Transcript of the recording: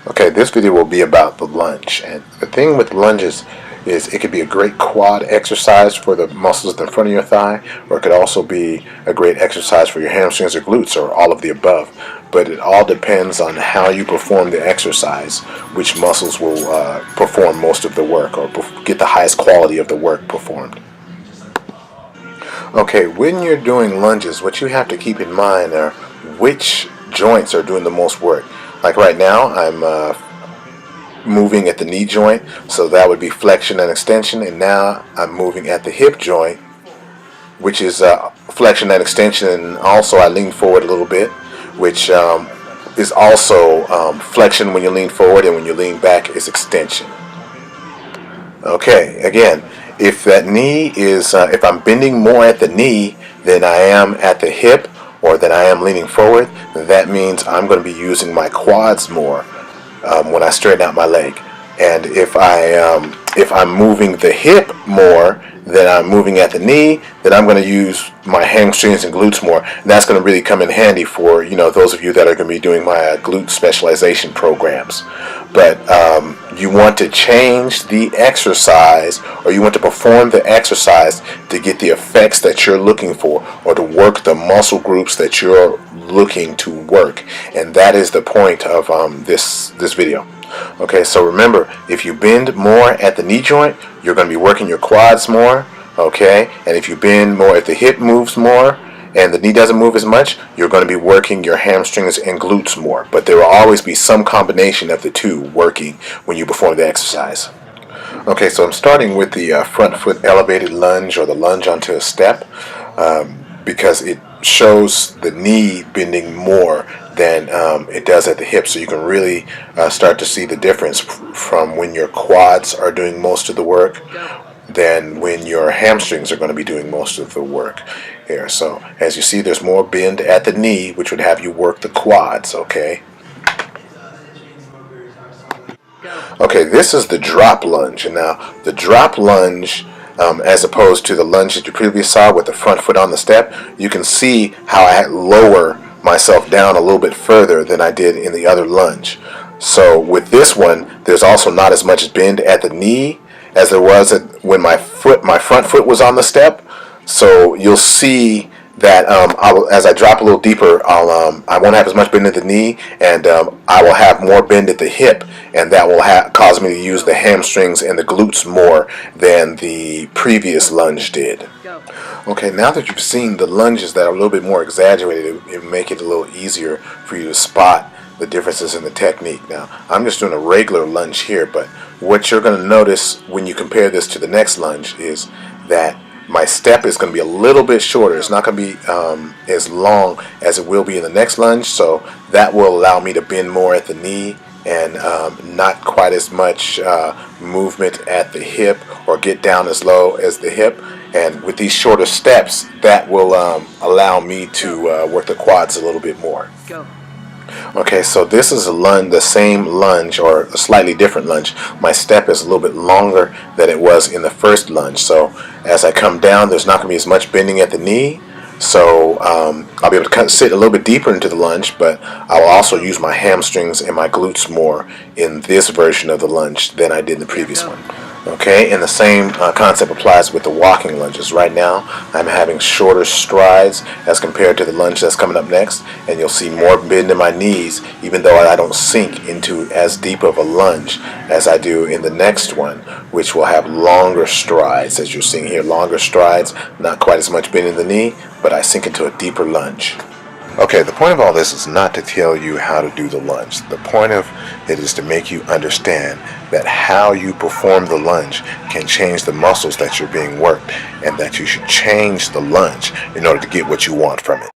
Okay, this video will be about the lunge, and the thing with lunges is it could be a great quad exercise for the muscles in front of your thigh, or it could also be a great exercise for your hamstrings or glutes, or all of the above. But it all depends on how you perform the exercise, which muscles will perform most of the work, or get the highest quality of the work performed. Okay, when you're doing lunges, what you have to keep in mind are which joints are doing the most work. Like right now, I'm moving at the knee joint, so that would be flexion and extension, and now I'm moving at the hip joint, which is flexion and extension, and also I lean forward a little bit, which is also flexion when you lean forward, and when you lean back is extension. Okay, again, if that knee is, if I'm bending more at the knee than I am at the hip, or than I am leaning forward, then that means I'm going to be using my quads more when I straighten out my leg. And if I'm moving the hip more than I'm moving at the knee, then I'm going to use my hamstrings and glutes more. And that's going to really come in handy for, those of you that are going to be doing my glute specialization programs. But you want to change the exercise, or you want to perform the exercise to get the effects that you're looking for, or to work the muscle groups that you're looking to work. And that is the point of this video. Okay, so remember, if you bend more at the knee joint, you're going to be working your quads more. Okay, and if you bend more at the hip moves more, and the knee doesn't move as much, you're going to be working your hamstrings and glutes more. But there will always be some combination of the two working when you perform the exercise. Okay, so I'm starting with the front foot elevated lunge, or the lunge onto a step, because it shows the knee bending more than it does at the hip. So you can really start to see the difference from when your quads are doing most of the work than when your hamstrings are going to be doing most of the work here. So as you see, there's more bend at the knee, which would have you work the quads. Okay, this is the drop lunge. And now the drop lunge, as opposed to the lunge that you previously saw with the front foot on the step, you can see how I lower myself down a little bit further than I did in the other lunge. So with this one, there's also not as much bend at the knee as there was when my front foot was on the step. So you'll see that as I drop a little deeper, I won't have as much bend at the knee, and I will have more bend at the hip, and that will cause me to use the hamstrings and the glutes more than the previous lunge did. Okay, now that you've seen the lunges that are a little bit more exaggerated, it will make it a little easier for you to spot the differences in the technique. Now, I'm just doing a regular lunge here, but what you're going to notice when you compare this to the next lunge is that my step is going to be a little bit shorter. It's not going to be as long as it will be in the next lunge, so that will allow me to bend more at the knee and not quite as much movement at the hip, or get down as low as the hip. And with these shorter steps, that will allow me to work the quads a little bit more. Okay, so this is the same lunge, or a slightly different lunge. My step is a little bit longer than it was in the first lunge. So as I come down, there's not going to be as much bending at the knee. So I'll be able to sit a little bit deeper into the lunge, but I will also use my hamstrings and my glutes more in this version of the lunge than I did in the previous one. Okay, and the same concept applies with the walking lunges. Right now, I'm having shorter strides as compared to the lunge that's coming up next, and you'll see more bend in my knees, even though I don't sink into as deep of a lunge as I do in the next one, which will have longer strides. As you're seeing here, longer strides, not quite as much bend in the knee, but I sink into a deeper lunge. Okay, the point of all this is not to tell you how to do the lunge. The point of it is to make you understand that how you perform the lunge can change the muscles that you're being worked, and that you should change the lunge in order to get what you want from it.